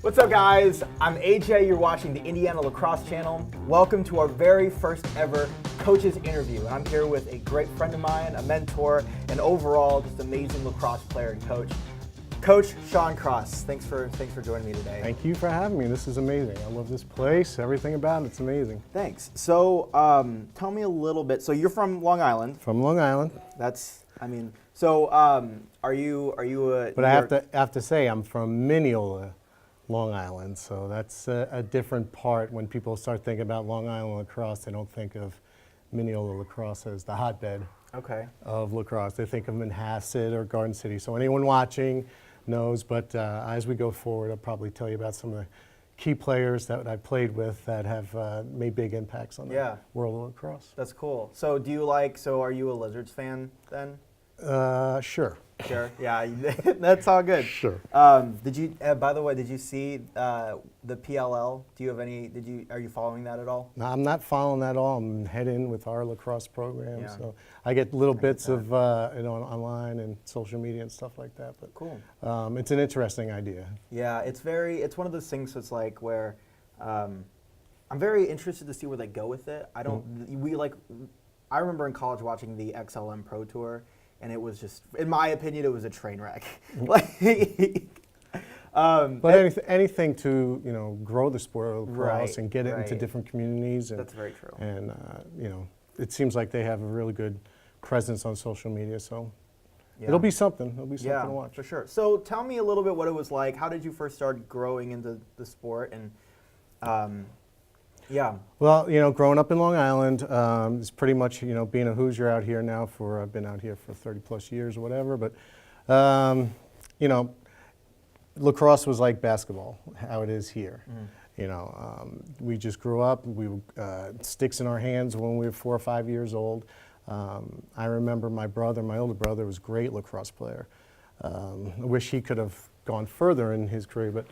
What's up, guys? I'm AJ. You're watching the Indiana Lacrosse Channel. Welcome to our very first ever coaches interview. And I'm here with a great friend of mine, a mentor, and overall just amazing lacrosse player and coach, Coach Sean Cross. Thanks for joining me today. Thank you for having me. This is amazing. I love this place. Everything about it's amazing. Thanks. So tell me a little bit. So you're from Long Island. From Long Island. Are you a? But I have to say I'm from Mineola, Long Island. So that's a different part. When people start thinking about Long Island lacrosse, they don't think of Mineola lacrosse as the hotbed of lacrosse. They think of Manhasset or Garden City. So anyone watching knows, but as we go forward, I'll probably tell you about some of the key players that I played with that have made big impacts on the world of lacrosse. That's cool. So are you a Lizards fan then? Sure. Sure. Yeah, that's all good. Sure. Did you? By the way, did you see the PLL? Do you have any? Are you following that at all? No, I'm not following that at all. I'm head in with our lacrosse program, so I get little bits of online and social media and stuff like that. But cool. It's an interesting idea. Yeah, it's one of those things that's like where I'm very interested to see where they go with it. I remember in college watching the XLM Pro Tour. And it was just, in my opinion, it was a train wreck. But anything to grow the sport of lacrosse and get it into different communities. And, that's very true. And it seems like they have a really good presence on social media. So it'll be something. It'll be something to watch. For sure. So tell me a little bit what it was like. How did you first start growing into the sport? And Well, growing up in Long Island, it's pretty much, being a Hoosier out here now I've been out here for 30 plus years or whatever, but, lacrosse was like basketball, how it is here. We just grew up, sticks in our hands when we were 4 or 5 years old. I remember my older brother was a great lacrosse player. I wish he could have gone further in his career, but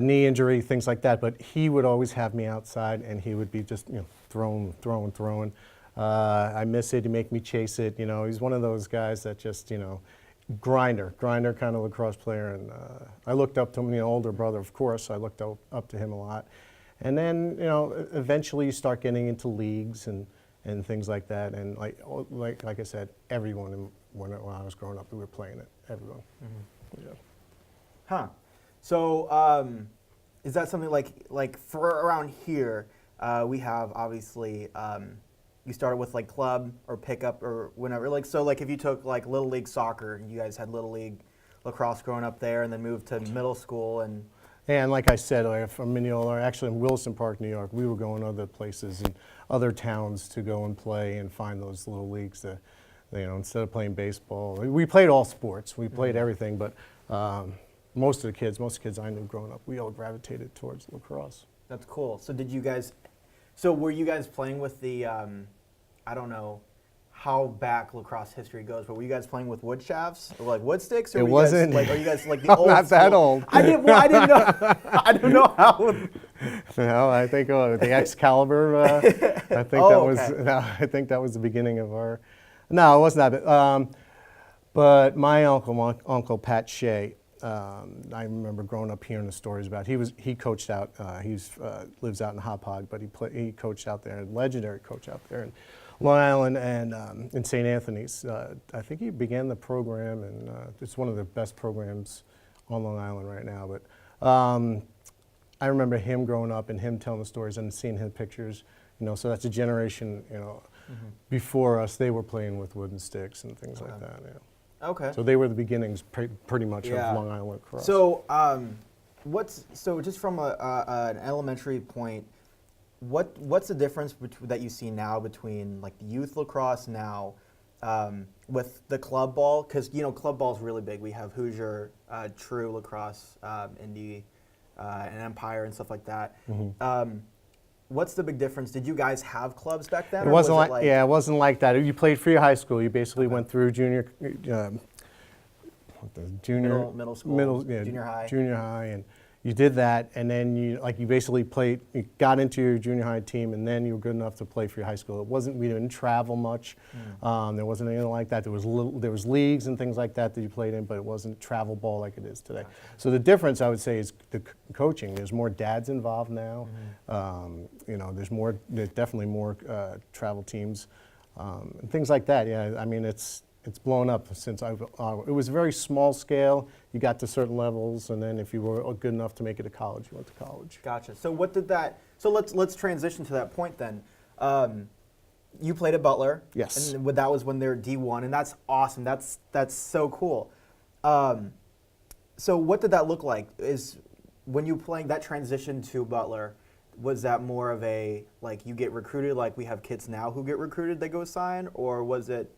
knee injury, things like that, but he would always have me outside and he would be just, throwing. I miss it, he'd make me chase it, he's one of those guys that just, grinder kind of lacrosse player, and I looked up to him, older brother, of course, I looked up to him a lot. And then, eventually you start getting into leagues and things like that, and like I said, everyone, when I was growing up, we were playing it, everyone. Mm-hmm. Yeah. Huh. So is that something like for around here, we have obviously, you started with like club or pickup or whenever, if you took like Little League soccer, you guys had Little League lacrosse growing up there and then moved to middle school and like I said, from Mineola, actually in Wilson Park, New York, we were going other places and other towns to go and play and find those little leagues that, instead of playing baseball, we played all sports, we played everything, but most of the kids I knew growing up, we all gravitated towards lacrosse. That's cool. So were you guys playing with the, I don't know how back lacrosse history goes, but were you guys playing with wood shafts or like wood sticks? Or it wasn't. Are you guys like the old not school? That old. I didn't know. I don't know how. No, I think the Excalibur. I think that was the beginning of our. No, it wasn't that. But my uncle Pat Shea. I remember growing up hearing the stories about. He coached out. He lives out in Hauppauge, but he coached out there, a legendary coach out there in Long Island and in St. Anthony's. I think he began the program, and it's one of the best programs on Long Island right now. But I remember him growing up and him telling the stories and seeing his pictures. So that's a generation. Before us, they were playing with wooden sticks and things like that. Okay. So they were the beginnings, pretty much, of Long Island lacrosse. So, just from an elementary point, what's the difference that you see now between like the youth lacrosse now with the club ball? Because club ball is really big. We have Hoosier, True Lacrosse, Indy, and Empire and stuff like that. Mm-hmm. What's the big difference? Did you guys have clubs back then? It wasn't it wasn't like that. You played for your high school. You basically went through middle school, junior high, and you did that, and then you basically played, you got into your junior high team, and then you were good enough to play for your high school. We didn't travel much. There wasn't anything like that. There was leagues and things like that you played in, but it wasn't travel ball like it is today. Gotcha. So the difference, I would say, is the coaching. There's more dads involved now. There's definitely more travel teams and things like that. Yeah, I mean it's blown up since it was very small scale. You got to certain levels, and then if you were good enough to make it to college, you went to college. Gotcha. So what did that? So let's transition to that point then. You played at Butler. Yes. And that was when they were D1, and that's awesome. That's so cool. So what did that look like? Is when you playing that transition to Butler, was that more of a like you get recruited like we have kids now who get recruited they go sign, or was it,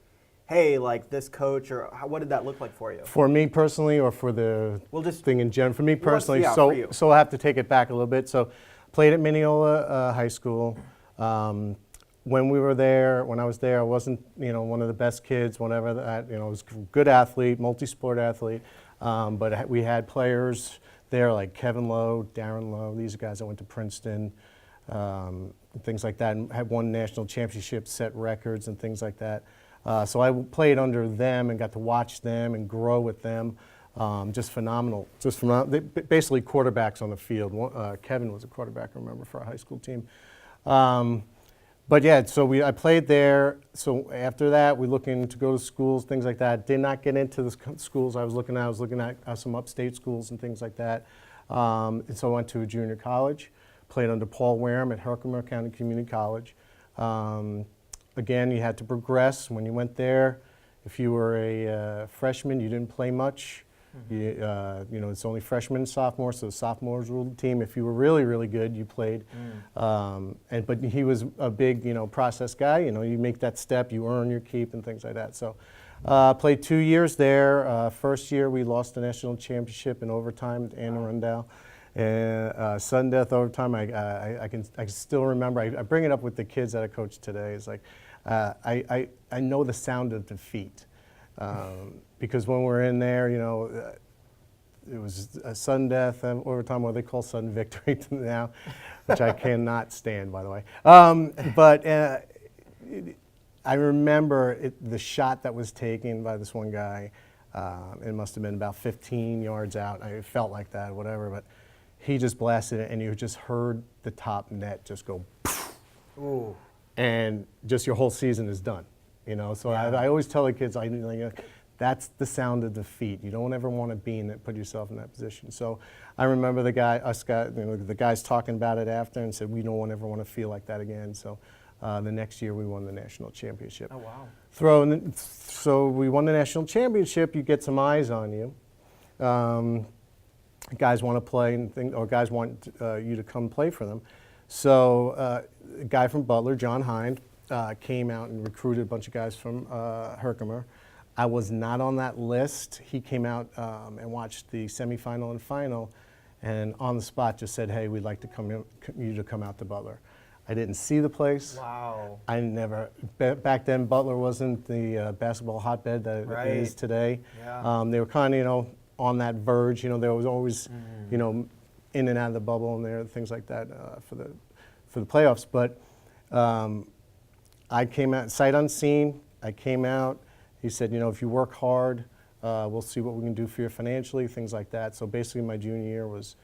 hey, like this coach, or what did that look like for you? For me personally, or for the thing in general? For me personally, for you. So I have to take it back a little bit. So played at Mineola High School. When I was there, I wasn't, one of the best kids, whatever that, I was a good athlete, multi-sport athlete. But we had players there like Kevin Lowe, Darren Lowe, these are guys that went to Princeton, things like that, and had won national championships, set records and things like that. So I played under them and got to watch them and grow with them. Just phenomenal. Basically quarterbacks on the field. Kevin was a quarterback, I remember, for our high school team. But yeah, I played there. So after that, we looking to go to schools, things like that. Did not get into the schools I was looking at. I was looking at some upstate schools and things like that. And so I went to a junior college, played under Paul Wareham at Herkimer County Community College. Again, you had to progress when you went there. If you were a freshman, you didn't play much. It's only freshmen and sophomores, so the sophomores ruled the team. If you were really, really good, you played. But he was a big, process guy. You make that step, you earn your keep and things like that. So played 2 years there. First year, we lost the national championship in overtime at Anne Arundel. And sudden death overtime, I can still remember. I bring it up with the kids that I coach today. It's like, I know the sound of defeat. Because when we're in there, it was a sudden death overtime, what they call sudden victory now, which I cannot stand, by the way. But I remember the shot that was taken by this one guy. It must have been about 15 yards out. I felt like that, whatever, but he just blasted it, and you just heard the top net just go, ooh. And just your whole season is done. So yeah. I always tell the kids, that's the sound of defeat. You don't ever want to put yourself in that position. So I remember the guys talking about it after and said, we don't ever want to feel like that again. So the next year we won the national championship. Oh, wow. So we won the national championship, you get some eyes on you. Guys want to play, or guys want you to come play for them. So a guy from Butler, John Hind, came out and recruited a bunch of guys from Herkimer. I was not on that list. He came out and watched the semifinal and final, and on the spot just said, hey, we'd like to you to come out to Butler. I didn't see the place. Wow. Back then Butler wasn't the basketball hotbed that it is today. Yeah. They were kind of, on that verge. There was always, in and out of the bubble and there, things like that for the playoffs. But I came out sight unseen. I came out. He said, if you work hard, we'll see what we can do for you financially, things like that. So basically, my junior year was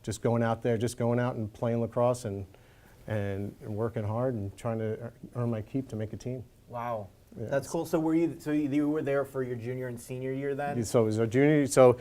just going out and playing lacrosse and working hard and trying to earn my keep to make a team. Wow. Yeah. That's cool. So you were there for your junior and senior year then? So it was our junior. So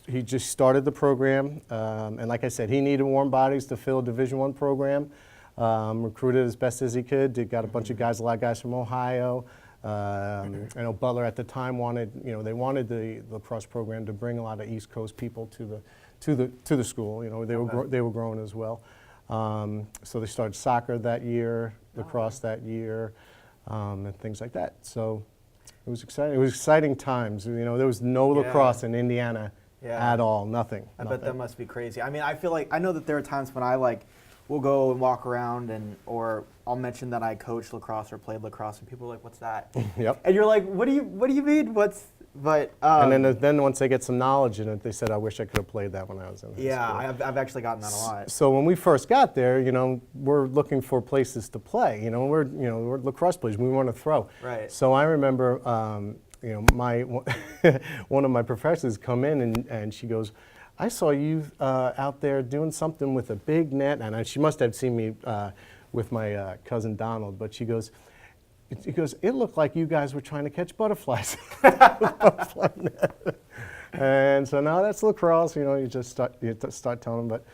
he just started the program, and like I said, he needed warm bodies to fill a Division I program. Recruited as best as he could. Got a bunch of guys, a lot of guys from Ohio. I know Butler at the time wanted the lacrosse program to bring a lot of East Coast people to the school. They were growing as well. So they started soccer that year, lacrosse that year. And things like that. So it was exciting. It was exciting times. There was no lacrosse in Indiana at all. Nothing. I bet that must be crazy. I mean, I feel like I know that there are times when I will go and walk around or I'll mention that I coached lacrosse or played lacrosse, and people are like, "What's that?" Yep. And you're like, "What do you mean? But And then once they get some knowledge in it, they said, I wish I could have played that when I was in high yeah, school. I've actually gotten that a lot. So when we first got there, we're looking for places to play. We're lacrosse players. We want to throw. Right. So I remember, my one of my professors come in and she goes, I saw you out there doing something with a big net, and she must have seen me with my cousin Donald. But she goes, it looked like you guys were trying to catch butterflies. Butterfly net. And so now that's lacrosse. You just start telling them. But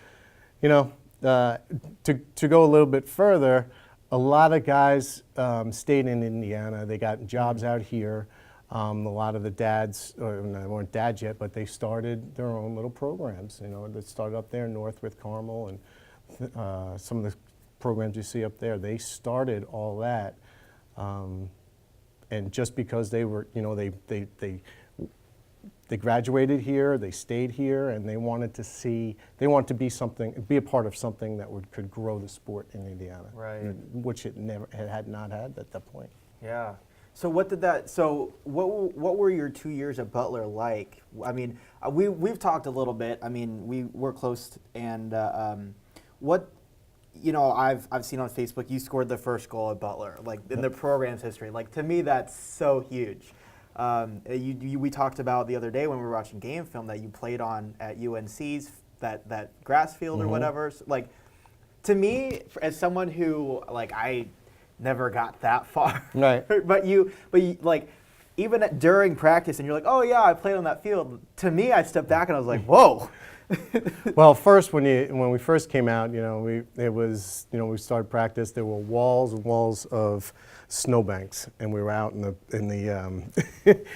to go a little bit further, a lot of guys stayed in Indiana. They got jobs out here. A lot of the dads, or they weren't dads yet, but they started their own little programs. They started up there north with Carmel, and some of the programs you see up there. They started all that, and just because they were, they graduated here, they stayed here, and they wanted to be a part of something that could grow the sport in Indiana, Right. Which it had not had at that point. Yeah. So what were your 2 years at Butler like? I mean, we've talked a little bit. I mean, we're close, and what I've seen on Facebook, you scored the first goal at Butler, like in the program's history. Like, to me, that's so huge. We talked about the other day when we were watching game film that you played on at UNC's that grass field or whatever. So, like, to me, as someone who I never got that far, Right? but you like, even during practice, and you're like, oh yeah, I played on that field. To me, I stepped back and I was like, whoa. Well, first when we first came out, we started practice. There were walls and walls of snowbanks, and we were out in the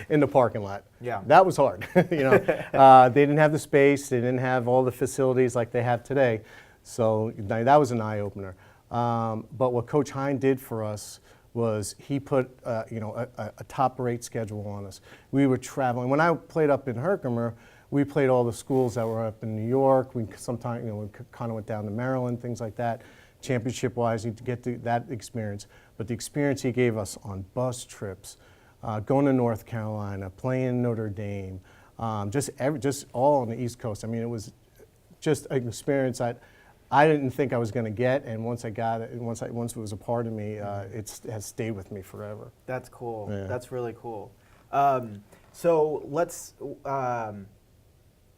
in the parking lot. Yeah. That was hard. They didn't have the space. They didn't have all the facilities like they have today. So that was an eye opener. But what Coach Hine did for us was he put a top rate schedule on us. We were traveling. When I played up in Herkimer, we played all the schools that were up in New York. We sometimes, we kind of went down to Maryland, things like that. Championship-wise, you get to that experience. But the experience he gave us on bus trips, going to North Carolina, playing Notre Dame, just all on the East Coast. I mean, it was just an experience I didn't think I was going to get, and once I got it, once it was a part of me, it has stayed with me forever. That's cool. Yeah. That's really cool. So let's.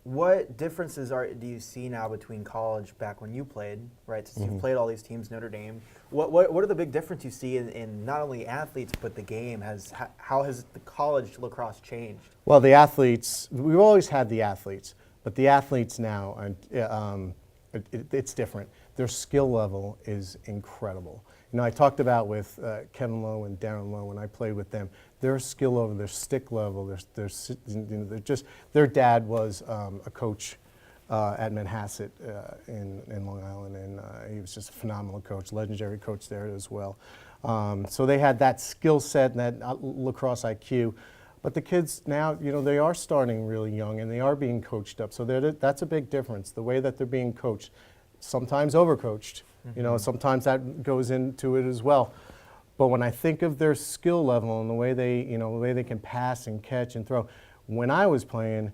What differences do you see now between college back when you played, right? Since you've played all these teams, Notre Dame. What are the big differences you see in not only athletes but the game? How has the college lacrosse changed? Well, the athletes, we've always had the athletes, but the athletes now, it's different. Their skill level is incredible. I talked about with Kevin Lowe and Darren Lowe when I played with them. Their skill level, their stick level, their dad was a coach at Manhasset in Long Island, and he was just a phenomenal coach, legendary coach there as well. So they had that skill set and that lacrosse IQ. But the kids now, they are starting really young and they are being coached up. So that's a big difference, the way that they're being coached. Sometimes overcoached, sometimes that goes into it as well. But when I think of their skill level and the way they can pass and catch and throw, when I was playing,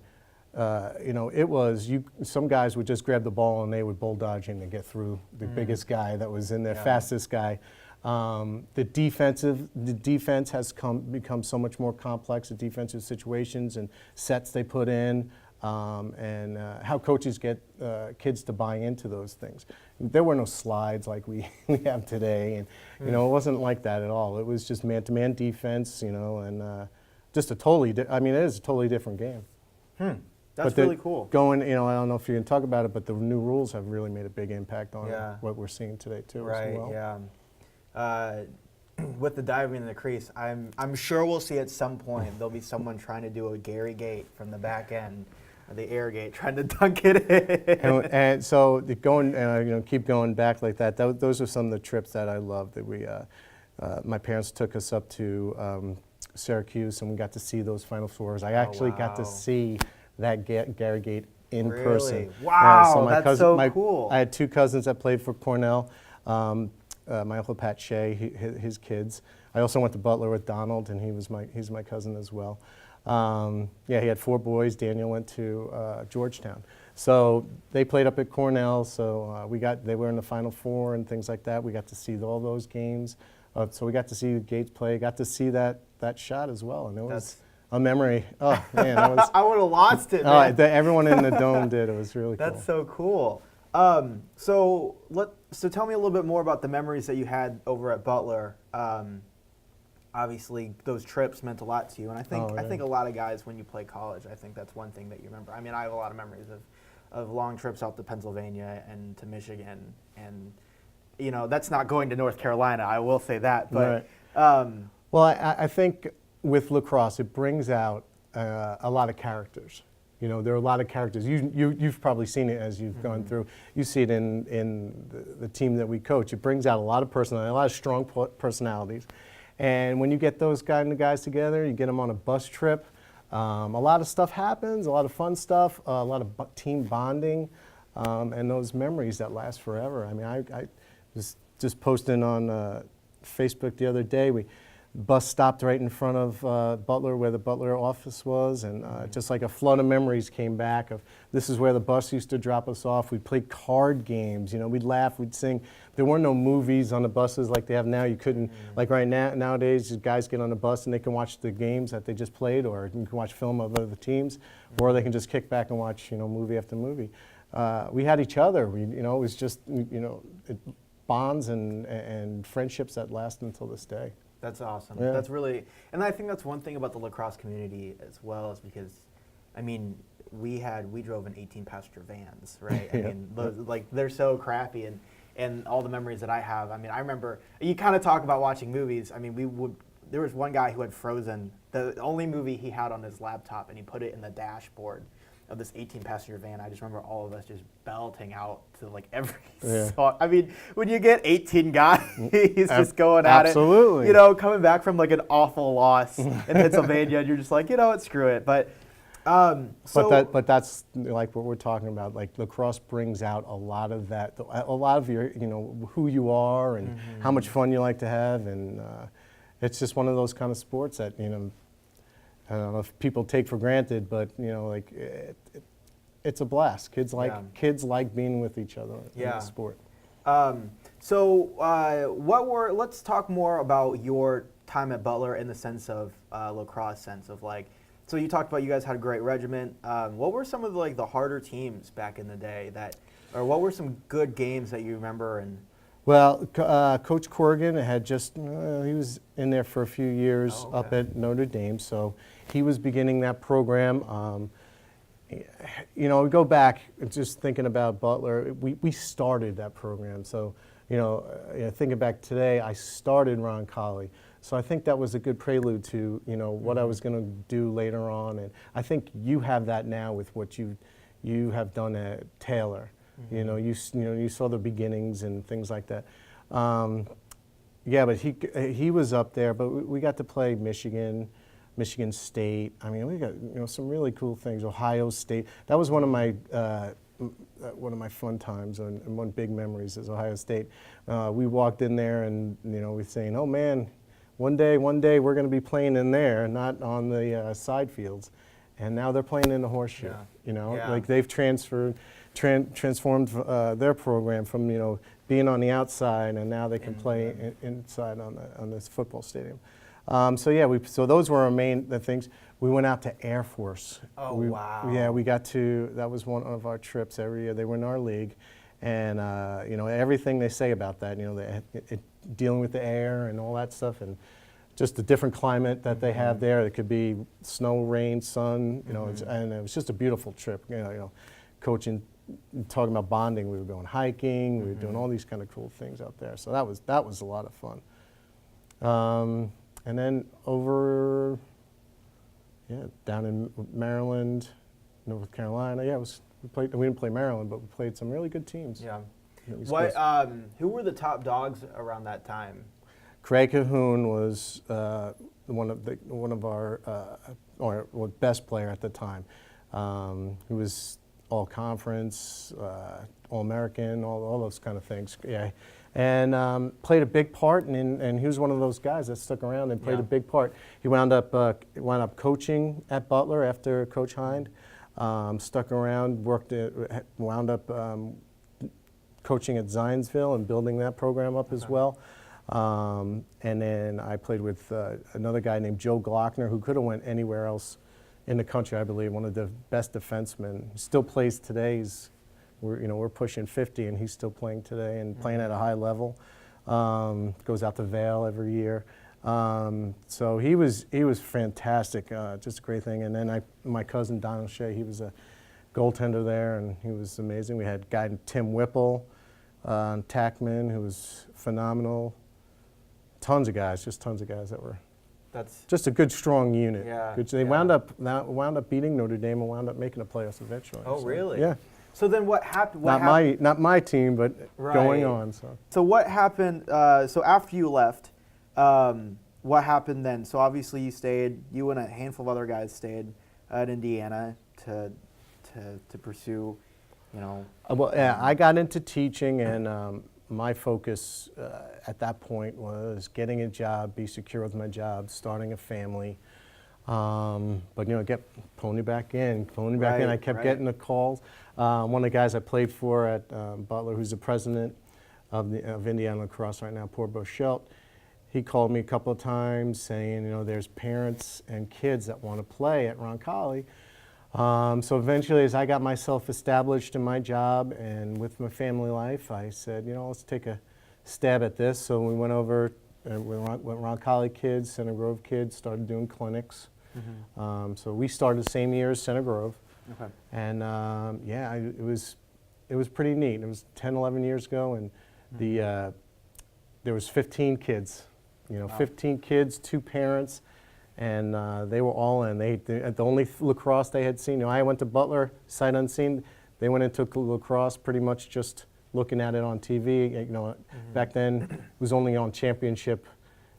it was some guys would just grab the ball and they would bulldoge in and get through the biggest guy that was in there, fastest guy. The defense has become so much more complex, the defensive situations and sets they put in, and how coaches get kids to buy into those things. There were no slides like we have today, and it wasn't like that at all. It was just man-to-man defense, and just it is a totally different game. That's really cool. Going, I don't know if you can talk about it, but the new rules have really made a big impact on what we're seeing today too. Right. As well. Yeah. With the diving in the crease, I'm sure we'll see at some point there'll be someone trying to do a Gary Gate from the back end, or the air gate, trying to dunk it in. And so keep going back like that. Those are some of the trips that I love. That my parents took us up to Syracuse, and we got to see those Final Fours. I actually got to see that Gary Gate in person. Wow, so that's so cool. I had two cousins that played for Cornell. My uncle Pat Shea, his kids. I also went to Butler with Donald, and he's my cousin as well. Yeah, he had 4 boys. Daniel went to Georgetown. So they played up at Cornell, so they were in the Final Four and things like that. We got to see all those games. So we got to see Gates play, got to see that shot as well, and it was a memory. Oh, man, that was... I would have lost it, man. Everyone in the dome did. It was really cool. That's so cool. So tell me a little bit more about the memories that you had over at Butler. Obviously, those trips meant a lot to you, and I think a lot of guys, when you play college, I think that's one thing that you remember. I mean, I have a lot of memories of long trips out to Pennsylvania and to Michigan, and that's not going to North Carolina. I will say that, but well, I think with lacrosse, it brings out a lot of characters. There are a lot of characters. You've probably seen it as you've gone through. You see it in the team that we coach. It brings out a lot of personality, a lot of strong personalities. And when you get those guys together, you get them on a bus trip, a lot of stuff happens, a lot of fun stuff, a lot of team bonding, and those memories that last forever. I mean, I was just posting on Facebook the other day. Bus stopped right in front of Butler, where the Butler office was, and just like a flood of memories came back of this is where the bus used to drop us off. We'd play card games, we'd laugh, we'd sing. There weren't no movies on the buses like they have now. You couldn't, like right now, nowadays, guys get on the bus and they can watch the games that they just played, or you can watch film of other teams, or they can just kick back and watch, movie after movie. We had each other. It was just, bonds and friendships that last until this day. That's awesome. Yeah. That's really, and I think that's one thing about the lacrosse community as well, is because, I mean, we drove in 18-passenger vans, right? I mean, they're so crappy, and all the memories that I have. I mean, I remember, you kind of talk about watching movies. I mean, there was one guy who had Frozen, the only movie he had on his laptop, and he put it in the dashboard of this 18-passenger van. I just remember all of us just belting out to every song. I mean, when you get 18 guys just going at it, coming back from an awful loss in Pennsylvania, and you're just like, what, screw it. But but that's like what we're talking about. Like lacrosse brings out a lot of that, a lot of your, who you are and how much fun you like to have, and it's just one of those kind of sports that I don't know if people take for granted, but it's a blast. Kids like being with each other in the sport. Let's talk more about your time at Butler in the sense of lacrosse sense of so you talked about you guys had a great regiment. What were some of the harder teams back in the day or what were some good games that you remember? Well, Coach Corrigan had just, he was in there for a few years up at Notre Dame, so he was beginning that program. We go back, just thinking about Butler, we started that program. So, thinking back today, I started Ron Colley. So I think that was a good prelude to, what I was going to do later on. And I think you have that now with what you have done at Taylor. You saw the beginnings and things like that. But he was up there, but we got to play Michigan State. I mean, we got some really cool things. Ohio State. That was one of my fun times and one big memories is Ohio State. We walked in there and we're saying, oh man, one day we're going to be playing in there, not on the side fields. And now they're playing in the horseshoe. They've transformed their program from being on the outside, and now they can play inside on this football stadium. So those were our main things. We went out to Air Force. Wow. Yeah, we got to. That was one of our trips every year. They were in our league, and everything they say about that. Dealing with the air and all that stuff, and just the different climate that they have there. It could be snow, rain, sun. And it was just a beautiful trip. Coaching, talking about bonding. We were going hiking. We were doing all these kind of cool things out there. So that was a lot of fun. And then over, down in Maryland, North Carolina. We didn't play Maryland, but we played some really good teams. Yeah. Who were the top dogs around that time? Craig Cahoon was one of our best player at the time. He was all conference, all American, all those kind of things. Yeah, and played a big part. And he was one of those guys that stuck around and played a big part. He wound up coaching at Butler after Coach Hind. Stuck around, wound up coaching at Zionsville and building that program up as well. And then I played with another guy named Joe Glockner, who could have went anywhere else in the country, I believe, one of the best defensemen. Still plays today. We're pushing 50, and he's still playing today and playing at a high level. Goes out to Vail every year. So he was fantastic, just a great thing. And then my cousin Don O'Shea, he was a goaltender there, and he was amazing. We had a guy named Tim Whipple, Tackman, who was phenomenal. Tons of guys that were. That's just a good, strong unit. Yeah. They wound up beating Notre Dame and wound up making the playoffs eventually. Oh, so, really? Yeah. So then what happened? Not my team, but going on. So what happened? So after you left, what happened then? So obviously you stayed. You and a handful of other guys stayed at Indiana to pursue, Well, yeah, I got into teaching, and my focus at that point was getting a job, be secure with my job, starting a family. But get pony back in. I kept getting the calls. One of the guys I played for at Butler, who's the president of Indiana Lacrosse right now, poor Boschelt, he called me a couple of times saying, there's parents and kids that want to play at Roncalli. So eventually, as I got myself established in my job and with my family life, I said, let's take a stab at this. So we went over, and we went Roncalli kids, Center Grove kids, started doing clinics. Mm-hmm. So we started the same year as Center Grove. Okay. And it was pretty neat. It was 10, 11 years ago, and there was 15 kids. 15 kids, 2 parents. And they were all in. The only lacrosse they had seen. I went to Butler, sight unseen. They went into lacrosse pretty much just looking at it on TV. Back then it was only on championship.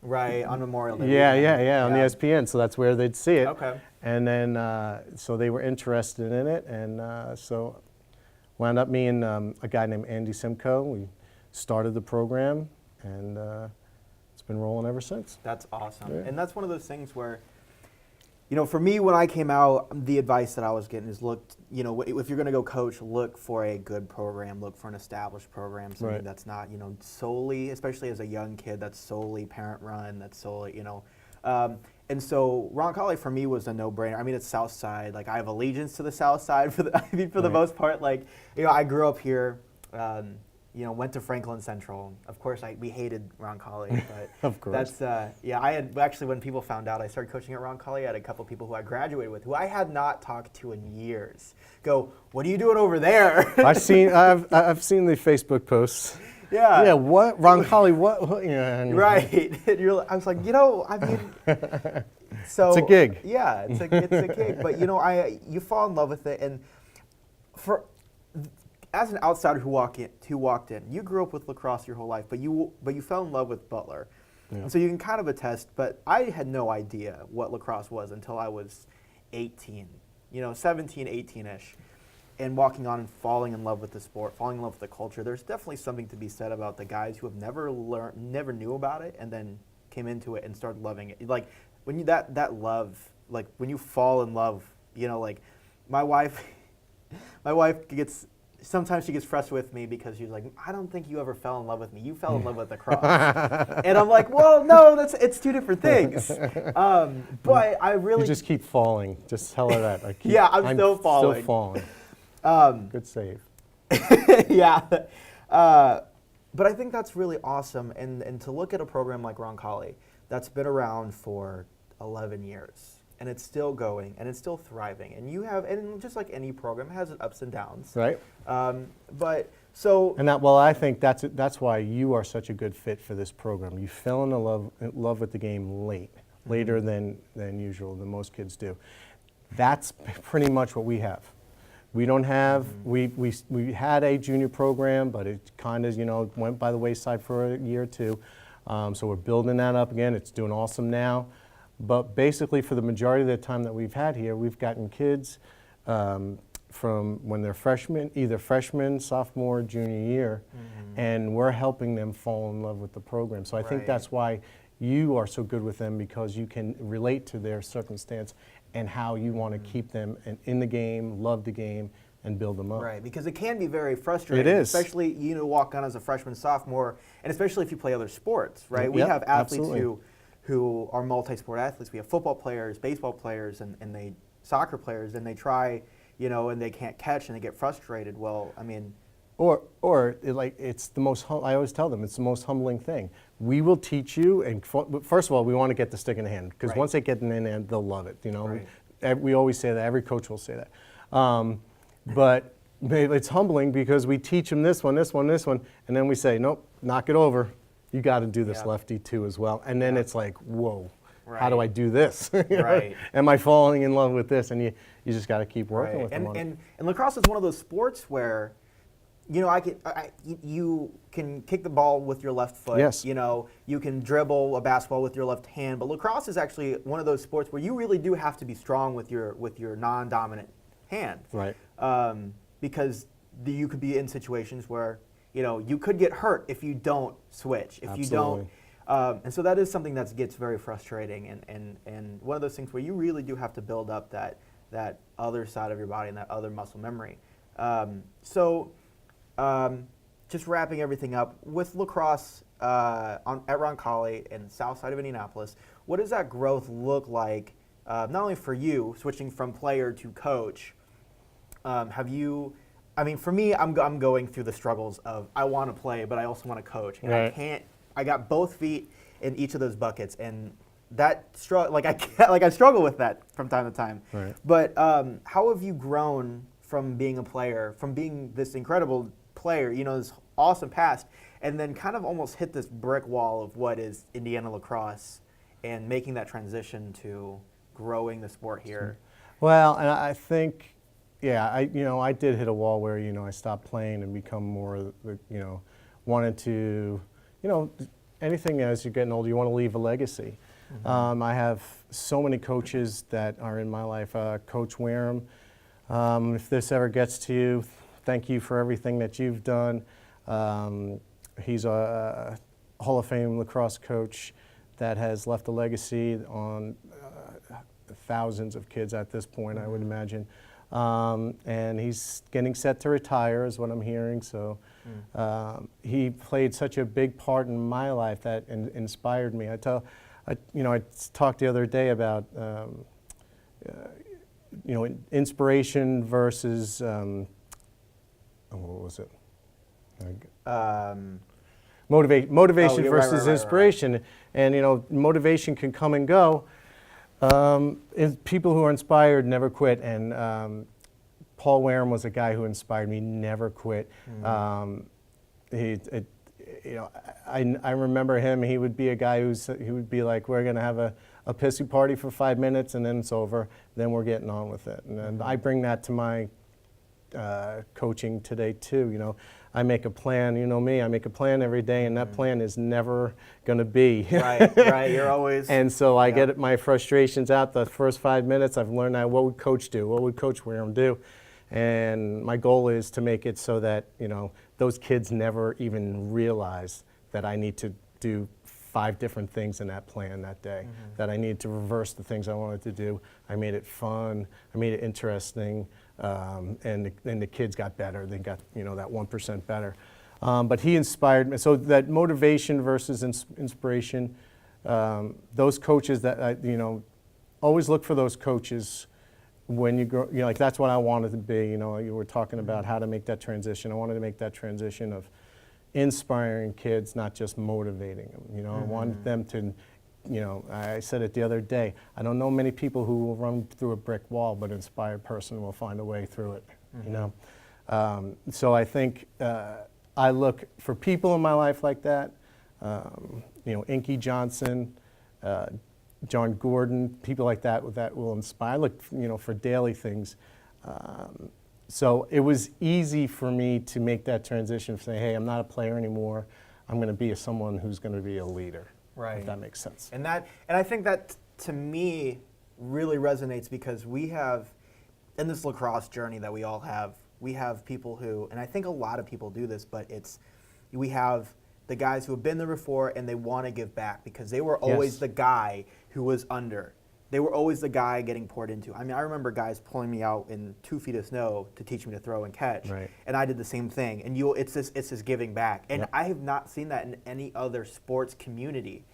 Right, on Memorial Day. Yeah, on the ESPN. So that's where they'd see it. Okay. And then so they were interested in it, and so wound up me and a guy named Andy Simcoe. We started the program, and it's been rolling ever since. That's awesome. Yeah. And that's one of those things where, for me, when I came out, the advice that I was getting is if you're going to go coach, look for a good program, look for an established program, something that's not, solely, especially as a young kid, that's solely parent run, that's solely, and so Roncalli for me was a no-brainer. I mean, it's South Side. Like, I have allegiance to the South Side for the most part. Like, I grew up here. Went to Franklin Central. Of course, we hated Roncalli, but of course. That's I had actually, when people found out I started coaching at Roncalli, I had a couple people who I graduated with who I had not talked to in years. Go, what are you doing over there? I've seen the Facebook posts. Yeah. Yeah. What Roncalli? What? Yeah. Right. I was like, I mean, so it's a gig. Yeah, it's a gig. But you fall in love with it, and as an outsider who walked in, you grew up with lacrosse your whole life, but you fell in love with Butler. Yeah. And so you can kind of attest, but I had no idea what lacrosse was until I was 18, 17, 18-ish, and walking on and falling in love with the sport, falling in love with the culture. There's definitely something to be said about the guys who have never knew about it, and then came into it and started loving it. Like, when that love, like when you fall in love, like my wife sometimes she gets frustrated with me because she's like, I don't think you ever fell in love with me. You fell in love with the cross. And I'm like, well, no, it's 2 different things. But I really... You just keep falling. Just tell her that. I'm still falling. Still falling. Good save. Yeah. But I think that's really awesome. And to look at a program like Roncalli that's been around for 11 years. And it's still going, and it's still thriving. And just like any program, it has its ups and downs. Right. But so. And I think that's why you are such a good fit for this program. You fell in love with the game later than usual, than most kids do. That's pretty much what we have. We don't have, we had a junior program, but it kind of, went by the wayside for a year or two. So we're building that up again. It's doing awesome now. But basically, for the majority of the time that we've had here, we've gotten kids from when they're freshmen, either freshman, sophomore, junior year, and we're helping them fall in love with the program. So I think Right. that's why you are so good with them, because you can relate to their circumstance and how you want to keep them in the game, love the game, and build them up. Right, because it can be very frustrating. It is. Especially, walk on as a freshman, sophomore, and especially if you play other sports, right? We Yep, have athletes absolutely. who are multi-sport athletes. We have football players, baseball players, and they soccer players, and they try, and they can't catch and they get frustrated. Well, I mean, It's the most. I always tell them it's the most humbling thing. We will teach you, and first of all, we want to get the stick in the hand, because Right. once they get in the hand, they'll love it. Right. We always say that. Every coach will say that. But it's humbling because we teach them this one, and then we say, nope, knock it over. You got to do this Yeah. lefty too as well. And then Yeah. it's like, whoa, how do Right. I do this? You know? Right. Am I falling in love with this? And you just got to keep working right. with them on it. And lacrosse is one of those sports where, you can kick the ball with your left foot. Yes. You can dribble a basketball with your left hand. But lacrosse is actually one of those sports where you really do have to be strong with your non-dominant hand. Right. Because you could be in situations where you could get hurt if you don't switch. If you don't. Absolutely. And so that is something that gets very frustrating, and one of those things where you really do have to build up that other side of your body and that other muscle memory. Just wrapping everything up, with lacrosse at Roncalli and south side of Indianapolis, what does that growth look like, not only for you, switching from player to coach? For me, I'm going through the struggles of I want to play, but I also want to coach. And Right. I got both feet in each of those buckets, and that I struggle with that from time to time. Right. But how have you grown from being a player, from being this incredible player, this awesome past, and then kind of almost hit this brick wall of what is Indiana lacrosse, and making that transition to growing the sport here? Well, and I think, I did hit a wall where, I stopped playing and become more, wanted to, anything as you're getting older, you want to leave a legacy. I have so many coaches that are in my life. Coach Wareham, if this ever gets to you, thank you for everything that you've done. He's a Hall of Fame lacrosse coach that has left a legacy on thousands of kids at this point, I would imagine. And he's getting set to retire, is what I'm hearing. So he played such a big part in my life that inspired me. I talked the other day about inspiration versus what was it? Motivation versus right. inspiration. And motivation can come and go. People who are inspired never quit, and Paul Wareham was a guy who inspired me, never quit. I remember him. He would be a guy he would be like, we're going to have a pissy party for 5 minutes, and then it's over. Then we're getting on with it. And I bring that to my coaching today too. I make a plan. You know me. I make a plan every day, and that plan is never going to be. Right. You're always. And so I get my frustrations out the first 5 minutes. I've learned what would Coach do? What would Coach Wareham do? And my goal is to make it so that those kids never even realize that I need to do 5 different things in that plan that day. That I need to reverse the things I wanted to do. I made it fun. I made it interesting. And the kids got better. They got that 1% better. But he inspired me. So that motivation versus inspiration. Those coaches that always look for those coaches when you grow. That's what I wanted to be. You were talking about how to make that transition. I wanted to make that transition of inspiring kids, not just motivating them. I wanted them to. I said it the other day, I don't know many people who will run through a brick wall, but an inspired person will find a way through it, So I think I look for people in my life like that, Inky Johnson, John Gordon, people like that will inspire. I look, for daily things. So it was easy for me to make that transition, say, hey, I'm not a player anymore. I'm going to be someone who's going to be a leader. Right. If that makes sense. And I think that to me really resonates, because we have in this lacrosse journey that we all have, we have people who, and I think a lot of people do this, but we have the guys who have been there before and they want to give back because they were always Yes. the guy who was under. They were always the guy getting poured into. I mean, I remember guys pulling me out in 2 feet of snow to teach me to throw and catch, Right. and I did the same thing. And it's this giving back, and Yep. I have not seen that in any other sports community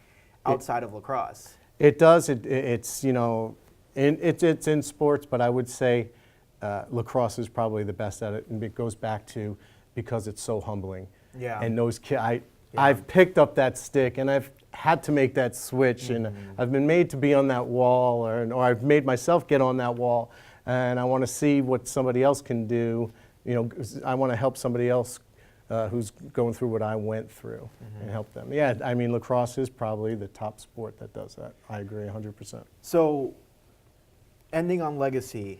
outside of lacrosse. It does. It's it's in sports, but I would say lacrosse is probably the best at it, and it goes back to because it's so humbling. Yeah. And those kids, I've picked up that stick, and I've had to make that switch, and I've been made to be on that wall, or I've made myself get on that wall, and I want to see what somebody else can do. I want to help somebody else who's going through what I went through and help them. Yeah, I mean, lacrosse is probably the top sport that does that. I agree 100%. So, ending on legacy,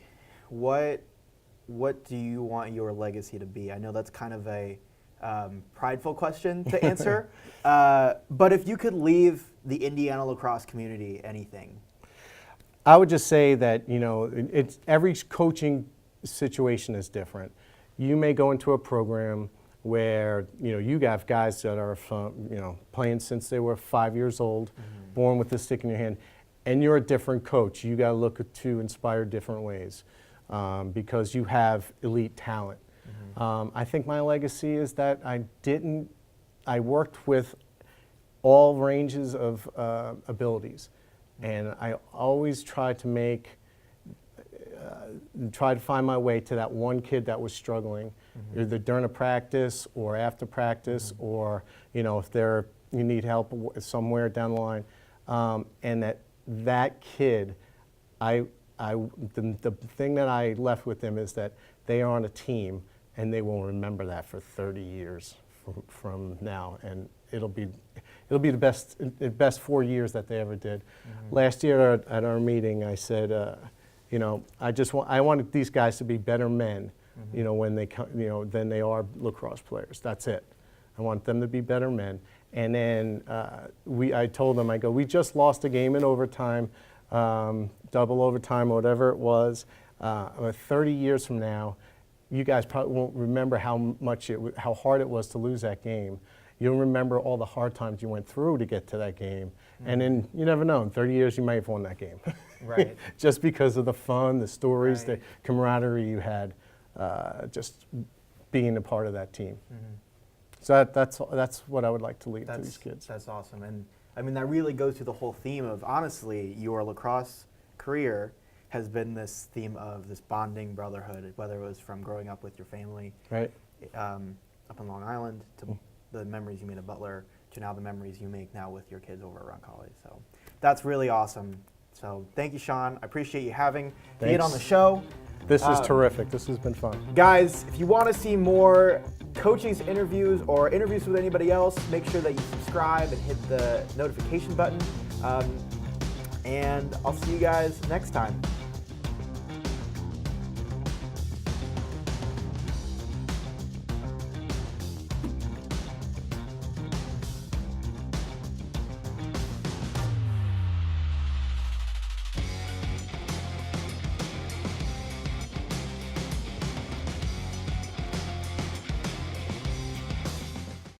what do you want your legacy to be? I know that's kind of a prideful question to answer, but if you could leave the Indiana lacrosse community anything. I would just say that it's every coaching situation is different. You may go into a program where you have guys that are playing since they were 5 years old, born with the stick in your hand, and you're a different coach. You got to look to inspire different ways because you have elite talent. I think my legacy is that I worked with all ranges of abilities, and I always tried to try to find my way to that one kid that was struggling, either during a practice or after practice, or if you need help somewhere down the line, and that kid, the thing that I left with them is that they are on a team, and they will remember that for 30 years from now, and it'll be the best 4 years that they ever did. Last year at our meeting, I said, I wanted these guys to be better men, when they come, than they are lacrosse players. That's it. I want them to be better men. And then I told them, we just lost a game in overtime, double overtime, or whatever it was. 30 years from now, you guys probably won't remember how hard it was to lose that game. You'll remember all the hard times you went through to get to that game. And then you never know, in 30 years you might have won that game. Right. Just because of the fun, the stories, the camaraderie you had, just being a part of that team. So that's what I would like to leave to these kids. That's awesome. And I mean, that really goes to the whole theme of, honestly, your lacrosse career has been this theme of this bonding brotherhood, whether it was from growing up with your family up in Long Island to the memories you made at Butler to now the memories you make now with your kids over around college. So that's really awesome. So thank you, Sean. I appreciate you being on the show. This is terrific. This has been fun. Guys, if you want to see more coaching interviews or interviews with anybody else, make sure that you subscribe and hit the notification button. And I'll see you guys next time.